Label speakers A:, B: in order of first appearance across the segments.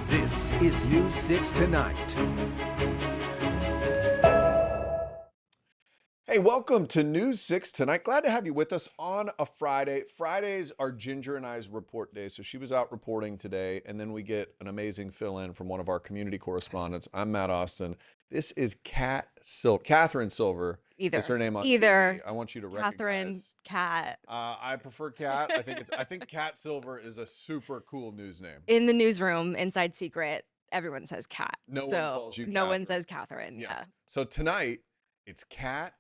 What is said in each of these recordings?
A: This is News 6 Tonight.
B: Hey, welcome to News 6 Tonight. Glad to have you with us on a Friday. Fridays are Ginger and I's report days, so she was out reporting today, and then we get an amazing fill-in from one of our community correspondents. I'm Matt Austin. This is Catherine Silver.
C: Either.
B: Is her name on
C: Either.
B: TV. I want you to
C: Catherine,
B: recognize.
C: Cat.
B: I prefer Cat. I think Cat Silver is a super cool news name.
C: In the newsroom, inside secret, everyone says Cat.
B: No one calls you
C: No one
B: Catherine.
C: says Catherine.
B: Yes.
C: Yeah.
B: So tonight, it's Cat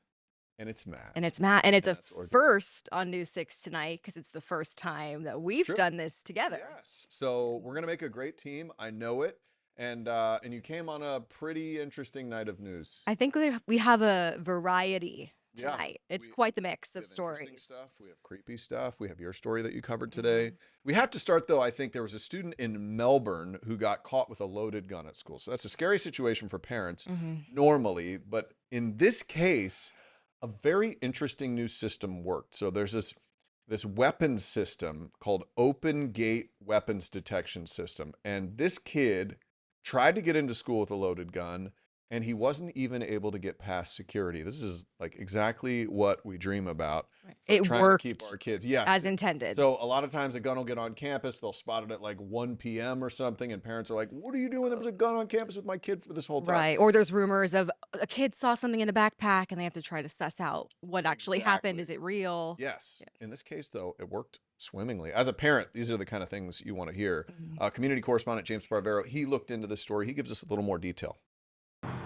B: and it's Matt.
C: And it's Matt. And it's a
B: that's organic.
C: first on News 6 Tonight because it's the first time that we've done this together.
B: Yes. So we're gonna make a great team. I know it. And you came on a pretty interesting night of news.
C: I think we have a variety tonight.
B: Yeah,
C: It's quite the mix
B: We
C: of
B: have interesting
C: stories.
B: stuff. We have creepy stuff. We have your story that you covered today. We have to start though. I think there was a student in Melbourne who got caught with a loaded gun at school. So that's a scary situation for parents normally, but in this case, a very interesting new system worked. So there's this weapons system called Open Gate Weapons Detection System, and this kid tried to get into school with a loaded gun, and he wasn't even able to get past security. This is like exactly what we dream about.
C: It
B: trying
C: worked
B: to keep our kids, yes,
C: as intended.
B: So a lot of times a gun will get on campus, they'll spot it at like 1 p.m. or something, and parents are like, what are you doing? There was a gun on campus with my kid for this whole time.
C: Right. Or there's rumors of a kid saw something in a backpack and they have to try to suss out what actually happened. Is it real?
B: Yes. Yeah. In this case, though, it worked swimmingly. As a parent, these are the kind of things you want to hear. Community correspondent James Sparvero, he looked into this story. He gives us a little more detail.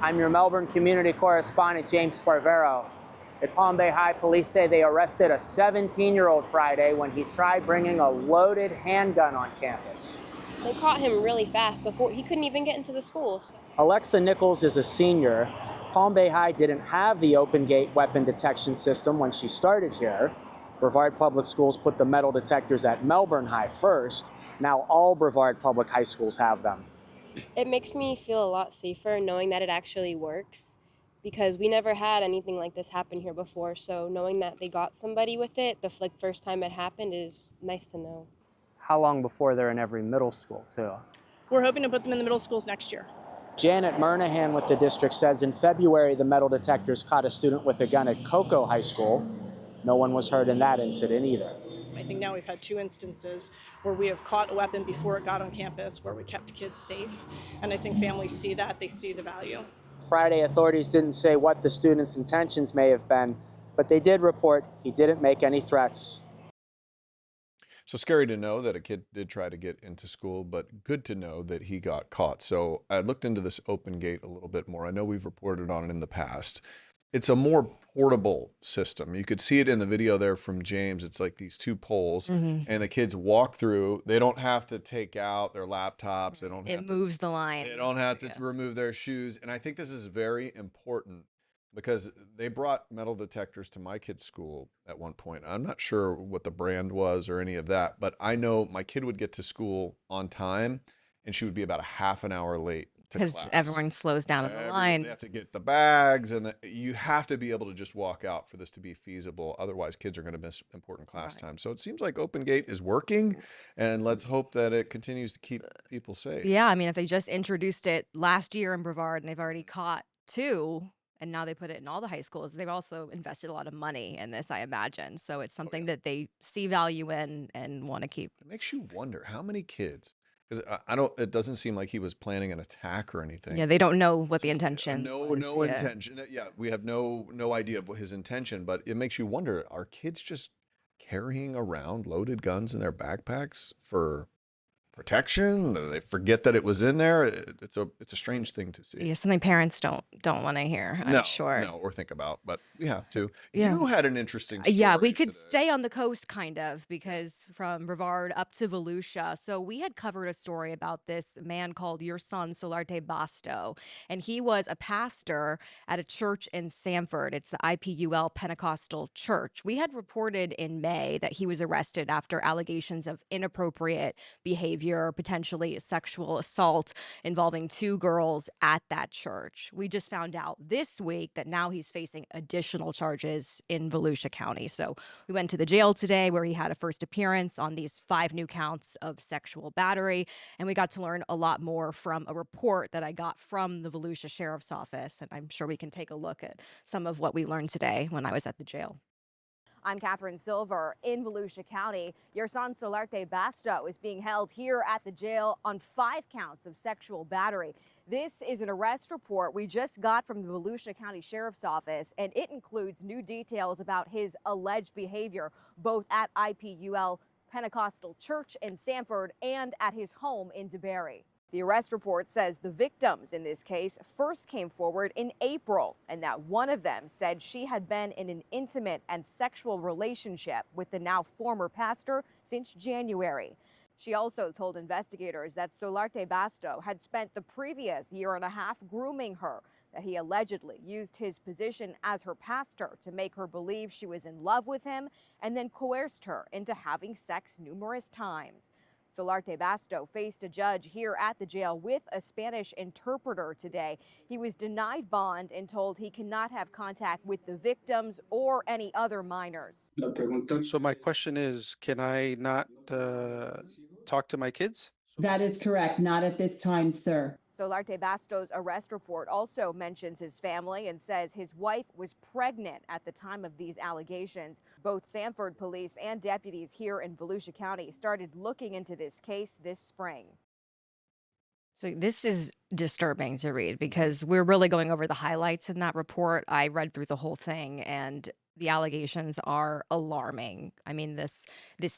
D: I'm your Melbourne community correspondent, James Sparvero. At Palm Bay High, police say they arrested a 17-year-old Friday when he tried bringing a loaded handgun on campus.
E: They caught him really fast before he couldn't even get into the schools.
D: Alexa Nichols is a senior. Palm Bay High didn't have the Open Gate weapon detection system when she started here. Brevard Public Schools put the metal detectors at Melbourne High first. Now all Brevard Public High Schools have them.
E: It makes me feel a lot safer knowing that it actually works, because we never had anything like this happen here before. So knowing that they got somebody with it the first time it happened is nice to know.
D: How long before they're in every middle school, too?
F: We're hoping to put them in the middle schools next year.
D: Janet Murnahan with the district says in February the metal detectors caught a student with a gun at Cocoa High School. No one was hurt in that incident either.
F: I think now we've had 2 instances where we have caught a weapon before it got on campus, where we kept kids safe. And I think families see that, they see the value.
D: Friday, authorities didn't say what the student's intentions may have been, but they did report he didn't make any threats.
B: So scary to know that a kid did try to get into school, but good to know that he got caught. So I looked into this Open Gate a little bit more. I know we've reported on it in the past. It's a more portable system. You could see it in the video there from James. It's like these 2 poles, and the kids walk through. They don't have to take out their laptops. They don't.
C: It moves the line.
B: They don't have to remove their shoes. And I think this is very important because they brought metal detectors to my kid's school at one point. I'm not sure what the brand was or any of that, but I know my kid would get to school on time, and she would be about a half an hour late to
C: Because
B: class.
C: everyone slows down in the
B: They
C: line.
B: have to get the bags, and you have to be able to just walk out for this to be feasible. Otherwise, kids are going to miss important class time. So it seems like Open Gate is working, and let's hope that it continues to keep people safe.
C: Yeah, I mean, if they just introduced it last year in Brevard and they've already caught 2, and now they put it in all the high schools, they've also invested a lot of money in this, I imagine. So it's something that they see value in and want to keep.
B: It makes you wonder how many kids, because I don't. It doesn't seem like he was planning an attack or anything.
C: Yeah, they don't know what the
B: So,
C: intention
B: no,
C: was.
B: no
C: Yeah.
B: intention. Yeah, we have no idea of what his intention, but it makes you wonder: are kids just carrying around loaded guns in their backpacks for protection? Do they forget that it was in there? It's a strange thing to see.
C: Yeah, something parents don't want to hear, I'm sure.
B: No, or think about, but we have to.
C: Yeah.
B: You had an interesting story.
C: Yeah, we could
B: today.
C: stay on the coast kind of, because from Brevard up to Volusia. So we had covered a story about this man called Yerson Solarte Basto, and he was a pastor at a church in Sanford. It's the IPUL Pentecostal Church. We had reported in May that he was arrested after allegations of inappropriate behavior, potentially sexual assault involving 2 girls at that church. We just found out this week that now he's facing additional charges in Volusia County. So we went to the jail today where he had a first appearance on these 5 new counts of sexual battery. And we got to learn a lot more from a report that I got from the Volusia Sheriff's Office. And I'm sure we can take a look at some of what we learned today when I was at the jail. I'm Catherine Silver in Volusia County. Yerson Solarte Basto is being held here at the jail on 5 counts of sexual battery. This is an arrest report we just got from the Volusia County Sheriff's Office, and it includes new details about his alleged behavior both at IPUL Pentecostal Church in Sanford and at his home in DeBary. The arrest report says the victims in this case first came forward in April, and that one of them said she had been in an intimate and sexual relationship with the now former pastor since January. She also told investigators that Solarte Basto had spent the previous year and a half grooming her, that he allegedly used his position as her pastor to make her believe she was in love with him and then coerced her into having sex numerous times. Solarte Basto faced a judge here at the jail with a Spanish interpreter today. He was denied bond and told he cannot have contact with the victims or any other minors.
G: So my question is, can I not talk to my kids?
H: That is correct. Not at this time, sir.
C: Solarte Basto's arrest report also mentions his family and says his wife was pregnant at the time of these allegations. Both Sanford police and deputies here in Volusia County started looking into this case this spring. So this is disturbing to read because we're really going over the highlights in that report. I read through the whole thing, and the allegations are alarming. I mean, this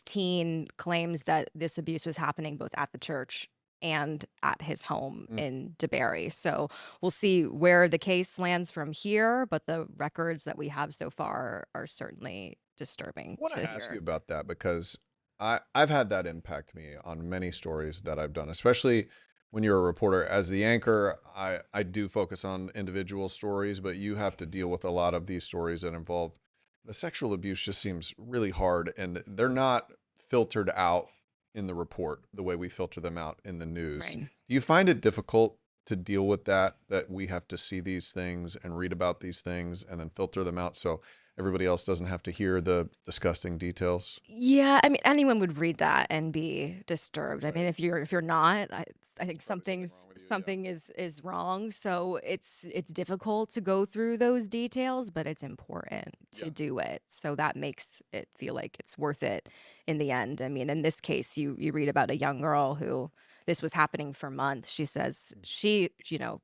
C: teen claims that this abuse was happening both at the church and at his home in DeBary. So we'll see where the case lands from here, but the records that we have so far are certainly disturbing
B: I want
C: to
B: to ask
C: hear.
B: you about that because I've had that impact me on many stories that I've done, especially when you're a reporter. As the anchor, I do focus on individual stories, but you have to deal with a lot of these stories that involve the sexual abuse. Just seems really hard, and they're not filtered out in the report the way we filter them out in the news.
C: Right.
B: Do you find it difficult to deal with that we have to see these things and read about these things and then filter them out so everybody else doesn't have to hear the disgusting details?
C: Yeah, I mean, anyone would read that and be disturbed. I mean, if you're not, I think
B: Probably
C: something is wrong. So it's difficult to go through those details, but it's important to do it. So that makes it feel like it's worth it in the end. I mean, in this case, you read about a young girl who this was happening for months. She says she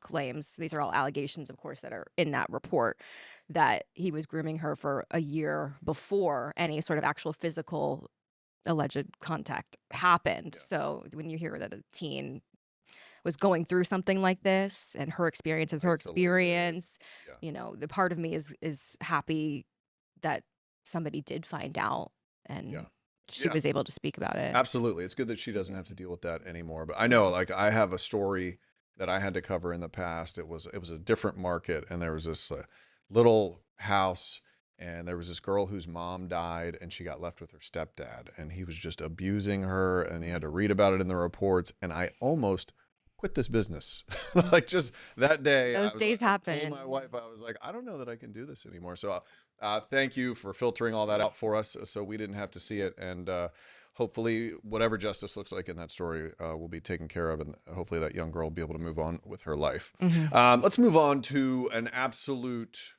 C: claims, these are all allegations, of course, that are in that report, that he was grooming her for a year before any sort of actual physical alleged contact happened. So when you hear that a teen was going through something like this and her experience is her
B: Isolated.
C: experience,
B: Yeah.
C: the part of me is happy that somebody did find out and she
B: Yeah.
C: was able to speak about it.
B: Absolutely. It's good that she doesn't have to deal with that anymore. But I know, like, I have a story that I had to cover in the past. It was a different market, and there was this little house And there was this girl whose mom died and she got left with her stepdad. And he was just abusing her and he had to read about it in the reports. And I almost quit this business. Like just that day.
C: Those days
B: I
C: happen.
B: told my wife, I was like, I don't know that I can do this anymore. So thank you for filtering all that out for us so we didn't have to see it. And hopefully whatever justice looks like in that story will be taken care of. And hopefully that young girl will be able to move on with her life. Let's move on to an absolute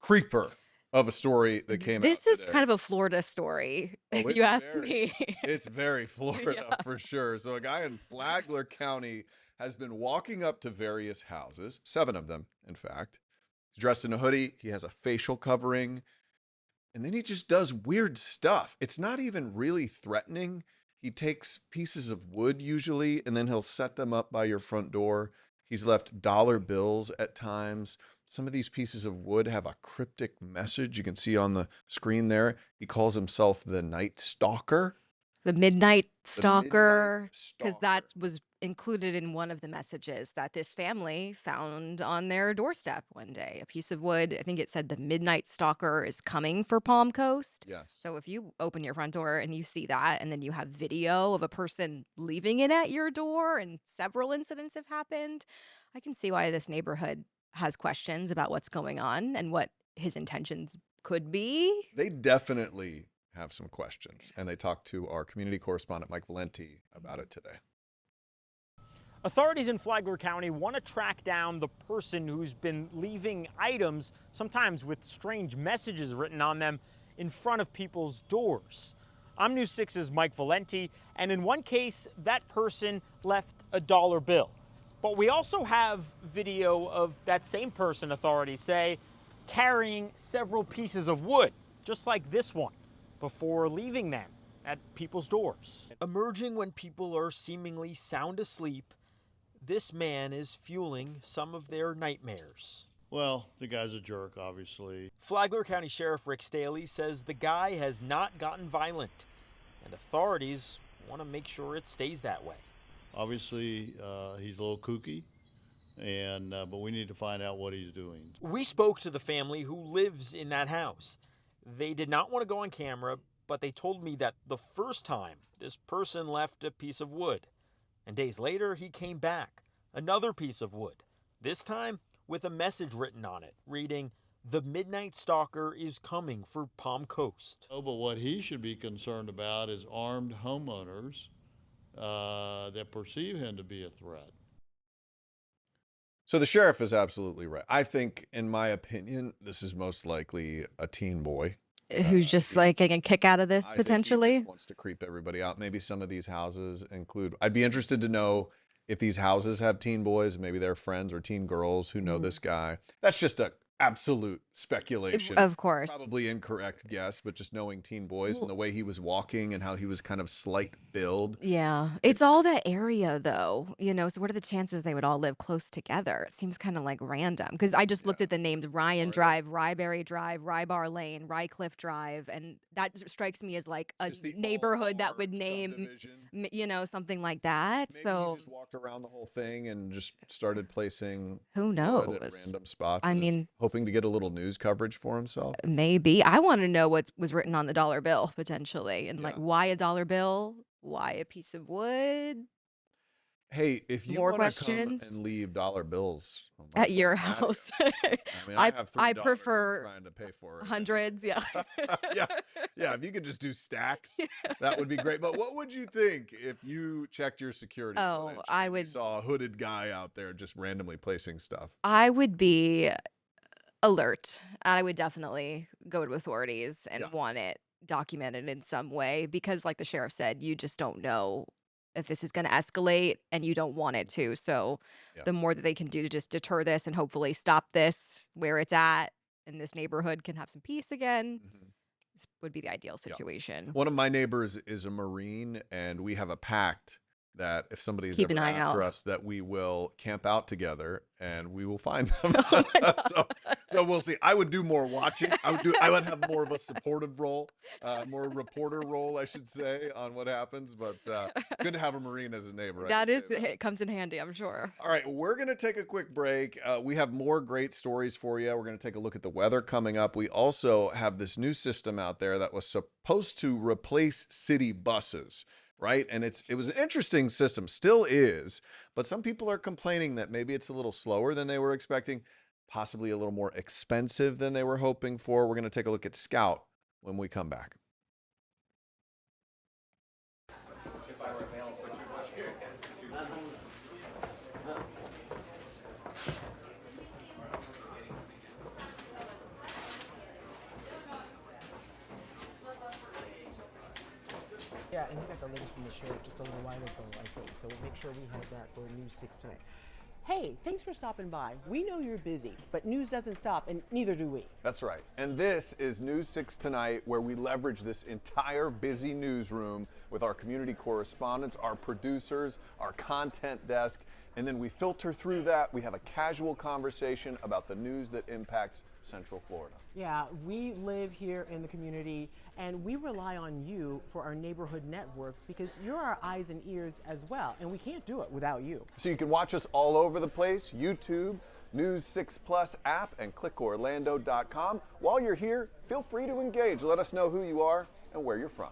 B: creeper of a story that came out
C: This is
B: today.
C: kind of a Florida story,
B: Oh,
C: if
B: it's
C: you ask
B: very-
C: me.
B: It's very Florida
C: Yeah.
B: for sure. So a guy in Flagler County has been walking up to various houses, 7 of them, in fact. He's dressed in a hoodie. He has a facial covering. And then he just does weird stuff. It's not even really threatening. He takes pieces of wood usually, and then he'll set them up by your front door. He's left dollar bills at times. Some of these pieces of wood have a cryptic message you can see on the screen there. He calls himself the Night Stalker.
C: The Midnight
B: The
C: Stalker,
B: Midnight
C: because
B: Stalker.
C: that was included in one of the messages that this family found on their doorstep one day. A piece of wood. I think it said the Midnight Stalker is coming for Palm Coast.
B: Yes.
C: So if you open your front door and you see that, and then you have video of a person leaving it at your door, and several incidents have happened, I can see why this neighborhood has questions about what's going on and what his intentions could be.
B: They definitely have some questions, and they talked to our community correspondent Mike Valenti about it today.
I: Authorities in Flagler County want to track down the person who's been leaving items, sometimes with strange messages written on them, in front of people's doors. I'm News 6's Mike Valenti, and in one case, that person left a dollar bill. But we also have video of that same person, authorities say, carrying several pieces of wood, just like this one, before leaving them at people's doors. Emerging when people are seemingly sound asleep, this man is fueling some of their nightmares.
J: Well, the guy's a jerk, obviously.
I: Flagler County Sheriff Rick Staley says the guy has not gotten violent, and authorities want to make sure it stays that way.
J: Obviously, he's a little kooky, and but we need to find out what he's doing.
I: We spoke to the family who lives in that house. They did not want to go on camera, but they told me that the first time this person left a piece of wood, and days later he came back, another piece of wood, this time with a message written on it, reading, "The Midnight Stalker is coming for Palm Coast."
J: Oh, but what he should be concerned about is armed homeowners that perceive him to be a threat.
B: So the sheriff is absolutely right. I think, in my opinion, this is most likely a teen boy.
C: Who's just like getting a kick out of this
B: I think he
C: potentially?
B: just wants to creep everybody out. Maybe some of these houses include. I'd be interested to know if these houses have teen boys, maybe they're friends or teen girls who know this guy. That's just a absolute speculation.
C: Of course.
B: Probably incorrect guess, but just knowing teen boys and the way he was walking and how he was kind of slight build.
C: Yeah. It's all that area though, so what are the chances they would all live close together? It seems kind of like random because I just looked at the names Ryan Drive, Ryberry Drive, Rybar Lane, Rycliffe Drive, and that strikes me as like a
B: Just the
C: neighborhood that
B: all-car
C: would name,
B: subdivision.
C: something like that.
B: Maybe
C: So
B: he just walked around the whole thing and just started placing
C: who
B: wood
C: knows?
B: at random spots.
C: I
B: and just
C: mean,
B: hoping to get a little news coverage for himself.
C: maybe. I want to know what was written on the dollar bill potentially and like
B: Yeah.
C: why a dollar bill? Why a piece of wood?
B: Hey, if you
C: More
B: want to come
C: questions?
B: and leave dollar bills on my
C: At your
B: front patio,
C: house.
B: I mean, I have $3
C: I
B: I'm
C: prefer
B: trying to pay for it.
C: hundreds, yeah.
B: yeah, yeah. If you could just do stacks, that would be great. But what would you think if you checked your security
C: Oh,
B: footage
C: I
B: and you
C: would-
B: saw a hooded guy out there just randomly placing stuff?
C: I would be alert. I would definitely go to authorities and
B: Yeah.
C: want it documented in some way because, like the sheriff said, you just don't know if this is going to escalate and you don't want it to. So,
B: Yeah.
C: the more that they can do to just deter this and hopefully stop this where it's at and this neighborhood can have some peace again, this would be the ideal situation.
B: One of my neighbors is a Marine, and we have a pact that if somebody is
C: Keep
B: ever
C: an eye
B: after
C: out.
B: us, that we will camp out together and we will find them.
C: Oh my God.
B: So we'll see. I would do more watching. I would have more of a supportive role, more reporter role, I should say, on what happens. But good to have a Marine as a neighbor. I
C: That
B: can
C: is,
B: say that.
C: it comes in handy, I'm sure.
B: All right, we're going to take a quick break. We have more great stories for you. We're going to take a look at the weather coming up. We also have this new system out there that was supposed to replace city buses, right? And it was an interesting system, still is, but some people are complaining that maybe it's a little slower than they were expecting, possibly a little more expensive than they were hoping for. We're going to take a look at Scout when we come back.
K: Yeah, and he got the latest from the sheriff just a little while ago, I think. So we'll make sure we have that for News 6 tonight. Hey, thanks for stopping by. We know you're busy, but news doesn't stop, and neither do we.
B: That's right. And this is News 6 Tonight, where we leverage this entire busy newsroom with our community correspondents, our producers, our content desk, and then we filter through that. We have a casual conversation about the news that impacts Central Florida.
K: Yeah, we live here in the community, and we rely on you for our neighborhood network because you're our eyes and ears as well, and we can't do it without you.
B: So you can watch us all over the place, YouTube, News 6 Plus app, and clickorlando.com. While you're here, feel free to engage. Let us know who you are and where you're from.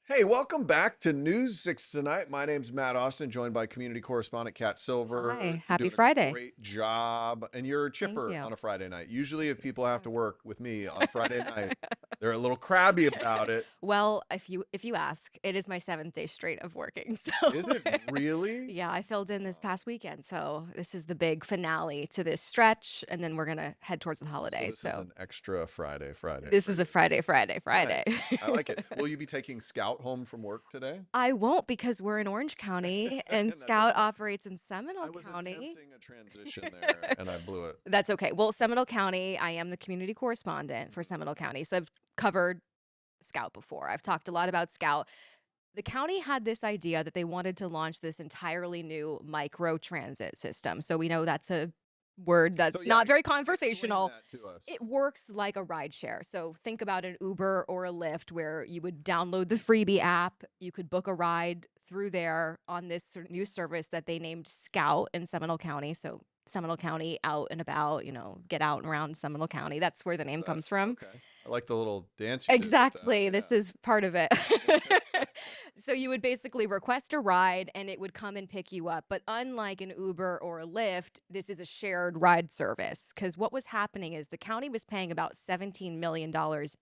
B: Hey, welcome back to News 6 Tonight. My name's Matt Austin, joined by community correspondent Kat Silver.
C: Hi,
B: You're
C: happy
B: doing a
C: Friday.
B: great job. And you're chipper
C: you.
B: on a Friday night. Usually if people have to work with me on Friday night, they're a little crabby about it.
C: Well, if you ask, it is my 7th day straight of working. So
B: Is it really?
C: yeah, I filled in this past weekend. So this is the big finale to this stretch, and then we're gonna head towards the
B: So
C: holidays.
B: this is
C: So
B: an extra Friday.
C: this is a Friday.
B: Nice. I like it. Will you be taking Scout home from work today?
C: I won't because we're in Orange County and
B: That
C: Scout
B: doesn't-
C: operates in
B: I
C: Seminole
B: was
C: County.
B: attempting a transition there and I blew it.
C: That's okay. Well, Seminole County, I am the community correspondent for Seminole County. So I've covered Scout before. I've talked a lot about Scout. The county had this idea that they wanted to launch this entirely new micro transit system. So we know that's a word that's
B: yeah,
C: not very
B: explain
C: conversational.
B: that to us.
C: It works like a ride share. So think about an Uber or a Lyft where you would download the Freebie app. You could book a ride through there on this new service that they named Scout in Seminole County. So Seminole County, out and about, get out and around Seminole County. That's where the name comes from.
B: Okay. I like the little dance. you did with that.
C: Exactly. This is part of it. So you would basically request a ride and it would come and pick you up. But unlike an Uber or a Lyft, this is a shared ride service. Because what was happening is the county was paying about $17 million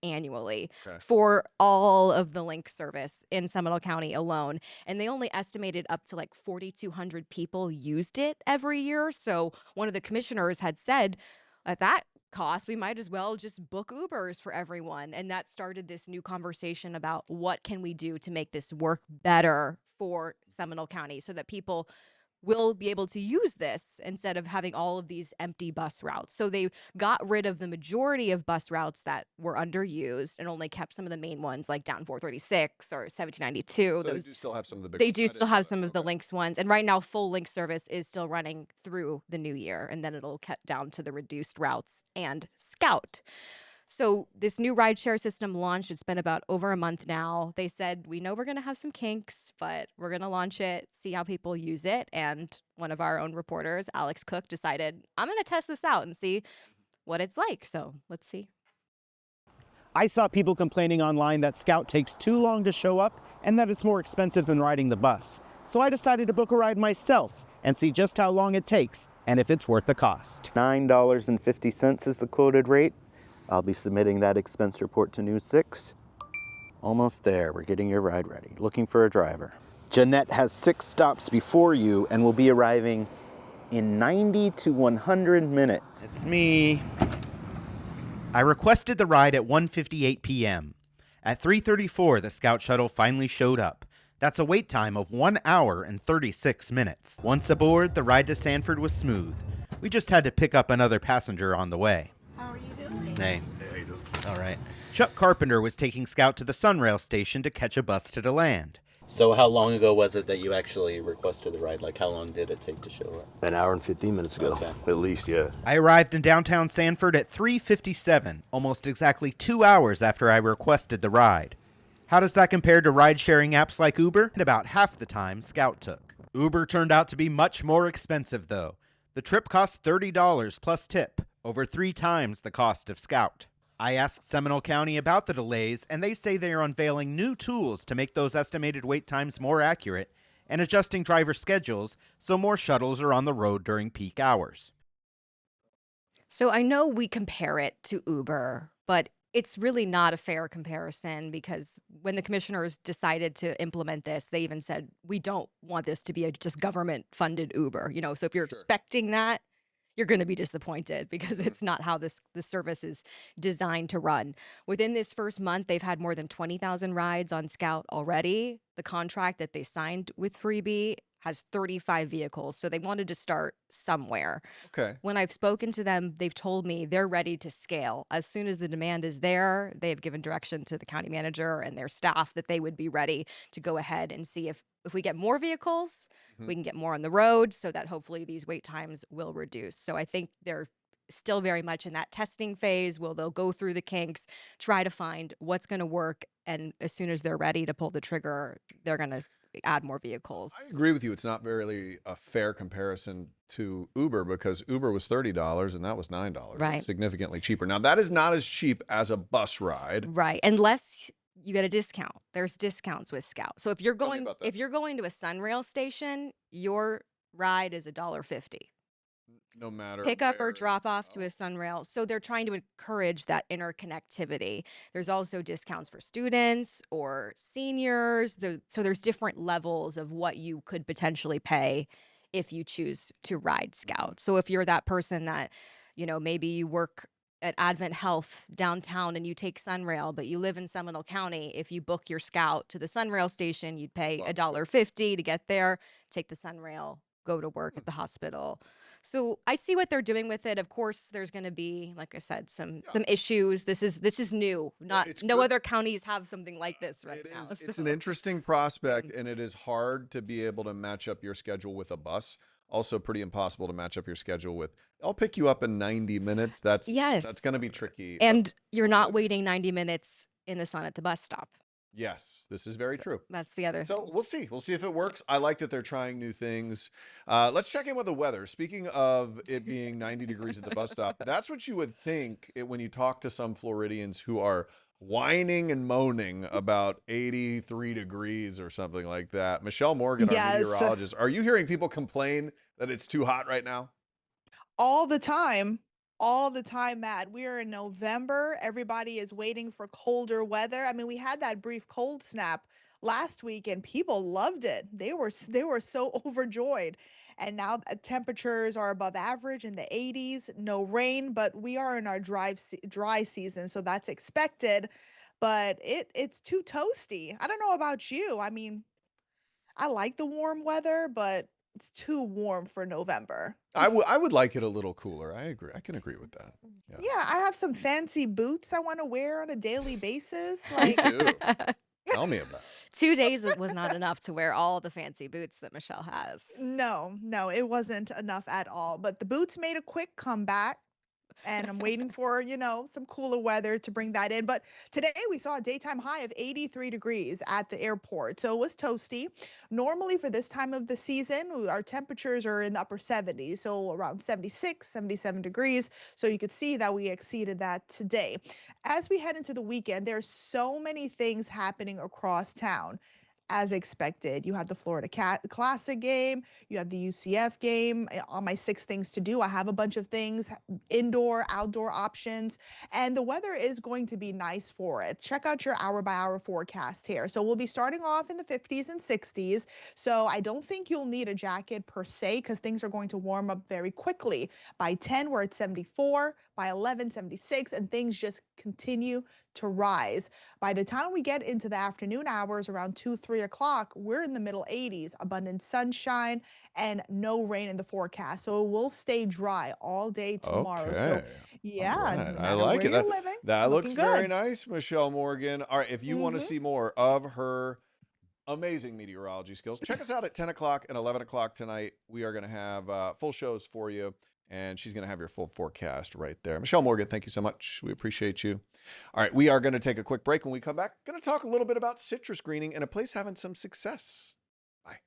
C: annually
B: Okay.
C: for all of the Link service in Seminole County alone. And they only estimated up to like 4,200 people used it every year. So one of the commissioners had said, at that cost, we might as well just book Ubers for everyone. And that started this new conversation about what can we do to make this work better for Seminole County so that people will be able to use this instead of having all of these empty bus routes. So they got rid of the majority of bus routes that were underused and only kept some of the main ones like down 436 or 1792.
B: So
C: Those
B: they do still have some of the big.
C: they
B: ones.
C: do
B: I
C: still
B: didn't know
C: have
B: that.
C: some of the
B: Okay.
C: Lynx ones. And right now, full Link service is still running through the new year. And then it'll cut down to the reduced routes and Scout. So this new rideshare system launched. It's been about over a month now. They said, we know we're going to have some kinks, but we're going to launch it, see how people use it. And one of our own reporters, Alex Cook, decided, I'm going to test this out and see what it's like. So let's see.
L: I saw people complaining online that Scout takes too long to show up and that it's more expensive than riding the bus. So I decided to book a ride myself and see just how long it takes and if it's worth the cost.
M: $9.50 is the quoted rate. I'll be submitting that expense report to News 6. Almost there. We're getting your ride ready. Looking for a driver. Jeanette has 6 stops before you and will be arriving in 90 to 100 minutes.
L: It's me. I requested the ride at 1:58 p.m. At 3:34, the Scout shuttle finally showed up. That's a wait time of 1 hour and 36 minutes. Once aboard, the ride to Sanford was smooth. We just had to pick up another passenger on the way.
K: How are you doing?
L: Hey. How you doing? All right. Chuck Carpenter was taking Scout to the Sunrail station to catch a bus to DeLand.
M: So how long ago was it that you actually requested the ride? Like how long did it take to show up?
N: An hour and 15 minutes ago, at least, yeah.
L: I arrived in downtown Sanford at 3:57, almost exactly 2 hours after I requested the ride. How does that compare to ride-sharing apps like Uber? And about half the time Scout took. Uber turned out to be much more expensive, though. The trip cost $30 plus tip, over 3 times the cost of Scout. I asked Seminole County about the delays, and they say they are unveiling new tools to make those estimated wait times more accurate and adjusting driver schedules so more shuttles are on the road during peak hours.
C: So I know we compare it to Uber, but it's really not a fair comparison because when the commissioners decided to implement this, they even said, we don't want this to be a just government-funded Uber. You know, so if you're expecting that, you're going to be disappointed because it's not how this service is designed to run. Within this first month, they've had more than 20,000 rides on Scout already. The contract that they signed with Freebie has 35 vehicles, so they wanted to start somewhere.
B: Okay.
C: When I've spoken to them, they've told me they're ready to scale. As soon as the demand is there, they have given direction to the county manager and their staff that they would be ready to go ahead and see if we get more vehicles, we can get more on the road so that hopefully these wait times will reduce. So I think they're still very much in that testing phase. They'll go through the kinks, try to find what's going to work, and as soon as they're ready to pull the trigger, they're going to add more vehicles.
B: I agree with you. It's not really a fair comparison to Uber because Uber was $30 and that was $9.
C: Right.
B: It's significantly cheaper. Now, that is not as cheap as a bus ride.
C: Right. Unless you get a discount. There's discounts with Scout. So if you're going to a Sunrail station, your ride is $1.50.
B: No matter
C: Pick up or
B: where.
C: drop off to a Sunrail. So they're trying to encourage that interconnectivity. There's also discounts for students or seniors. So there's different levels of what you could potentially pay if you choose to ride Scout. So if you're that person that, maybe you work at Advent Health downtown and you take Sunrail, but you live in Seminole County, if you book your Scout to the Sunrail station, you'd pay $1.50 to get there, take the Sunrail, go to work at the hospital. So I see what they're doing with it. Of course, there's going to be, like I said, some issues. This is new. No other counties have something like this right now.
B: It's an interesting prospect, and it is hard to be able to match up your schedule with a bus. Also pretty impossible to match up your schedule with, I'll pick you up in 90 minutes. That's going to be tricky.
C: And you're not waiting 90 minutes in the sun at the bus stop.
B: Yes, this is very true.
C: That's the other thing.
B: So we'll see. We'll see if it works. I like that they're trying new things. Let's check in with the weather. Speaking of it being 90 degrees at the bus stop, that's what you would think when you talk to some Floridians who are whining and moaning about 83 degrees or something like that. Michelle Morgan, our meteorologist, are you hearing people complain that it's too hot right now?
O: All the time, Matt. We are in November. Everybody is waiting for colder weather. I mean, we had that brief cold snap last week and people loved it. They were so overjoyed. And now temperatures are above average in the 80s, no rain, but we are in our dry season, so that's expected. But it's too toasty. I don't know about you. I mean, I like the warm weather, but it's too warm for November.
B: I would like it a little cooler. I agree. I can agree with that.
O: Yeah, I have some fancy boots I want to wear on a daily basis.
B: Me too. Tell me about it.
C: 2 days was not enough to wear all the fancy boots that Michelle has.
O: No, it wasn't enough at all. But the boots made a quick comeback. And I'm waiting for, some cooler weather to bring that in. But today we saw a daytime high of 83 degrees at the airport. So it was toasty. Normally for this time of the season, our temperatures are in the upper 70s, so around 76, 77 degrees. So you could see that we exceeded that today. As we head into the weekend, there's so many things happening across town. As expected, you have the Florida Classic game, you have the UCF game. On my 6 things to do, I have a bunch of things, indoor, outdoor options, and the weather is going to be nice for it. Check out your hour-by-hour forecast here. So we'll be starting off in the 50s and 60s, so I don't think you'll need a jacket per se because things are going to warm up very quickly. By 10, we're at 74, by 11, 76, and things just continue to rise. By the time we get into the afternoon hours around 2, 3 o'clock, we're in the middle 80s, abundant sunshine and no rain in the forecast. So it will stay dry all day tomorrow. So
B: Okay.
O: yeah,
B: All right.
O: no
B: I
O: matter
B: like
O: where
B: it.
O: you're
B: That,
O: living,
B: that looks
O: looking
B: very
O: good.
B: nice, Michelle Morgan. All right, if you want to
O: Mhm.
B: see more of her amazing meteorology skills, check us out at 10 o'clock and 11 o'clock tonight. We are going to have full shows for you, and she's going to have your full forecast right there. Michelle Morgan, thank you so much. We appreciate you. All right, we are going to take a quick break. When we come back, going to talk a little bit about citrus greening and a place having some success. Bye.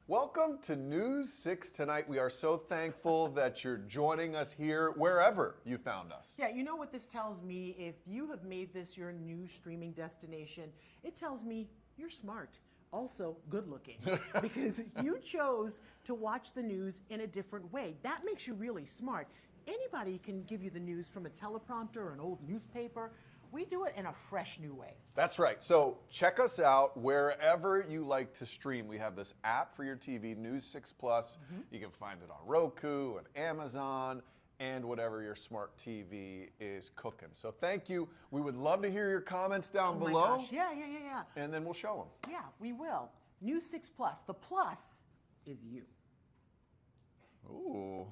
B: Welcome to News 6 Tonight. We are so thankful that you're joining us here wherever you found us.
K: Yeah, you know what this tells me? If you have made this your new streaming destination, it tells me you're smart. Also good looking, because you chose to watch the news in a different way. That makes you really smart. Anybody can give you the news from a teleprompter or an old newspaper. We do it in a fresh new way.
B: That's right. So check us out wherever you like to stream. We have this app for your TV, News 6 Plus. You can find it on Roku and Amazon and whatever your smart TV is cooking. So thank you. We would love to hear your comments down
K: Oh my
B: below.
K: gosh. Yeah.
B: And then we'll show them.
K: Yeah, we will. News 6 Plus. The plus is you.
B: Ooh.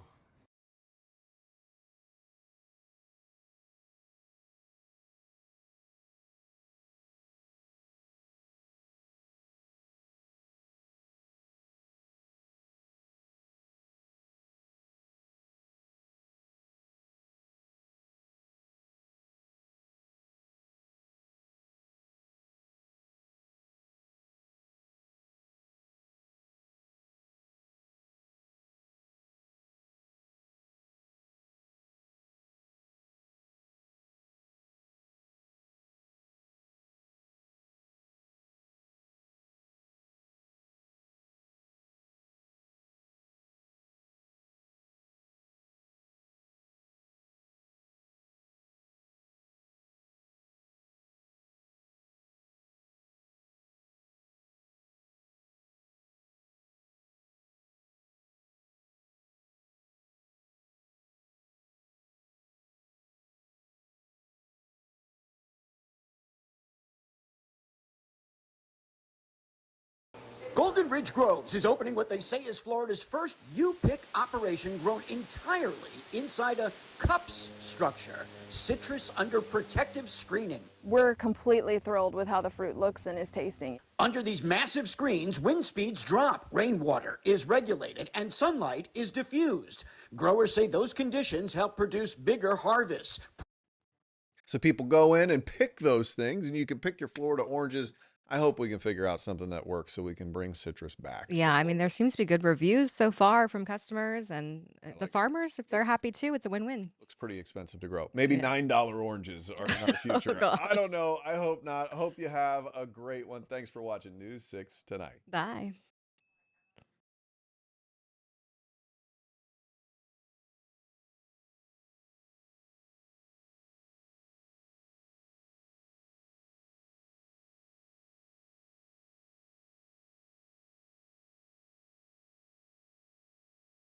P: Golden Ridge Groves is opening what they say is Florida's first U-Pick operation grown entirely inside a cups structure. Citrus under protective screening.
Q: We're completely thrilled with how the fruit looks and is tasting.
P: Under these massive screens, wind speeds drop, rainwater is regulated, and sunlight is diffused. Growers say those conditions help produce bigger harvests.
B: So people go in and pick those things, and you can pick your Florida oranges. I hope we can figure out something that works so we can bring citrus back.
C: Yeah, I mean, there seems to be good reviews so far from customers and the farmers. If they're happy too, it's a win-win.
B: Looks pretty expensive to grow. Maybe $9 oranges are in our future.
C: God.
B: I don't know. I hope not. I hope you have a great one. Thanks for watching News 6 Tonight.
C: Bye.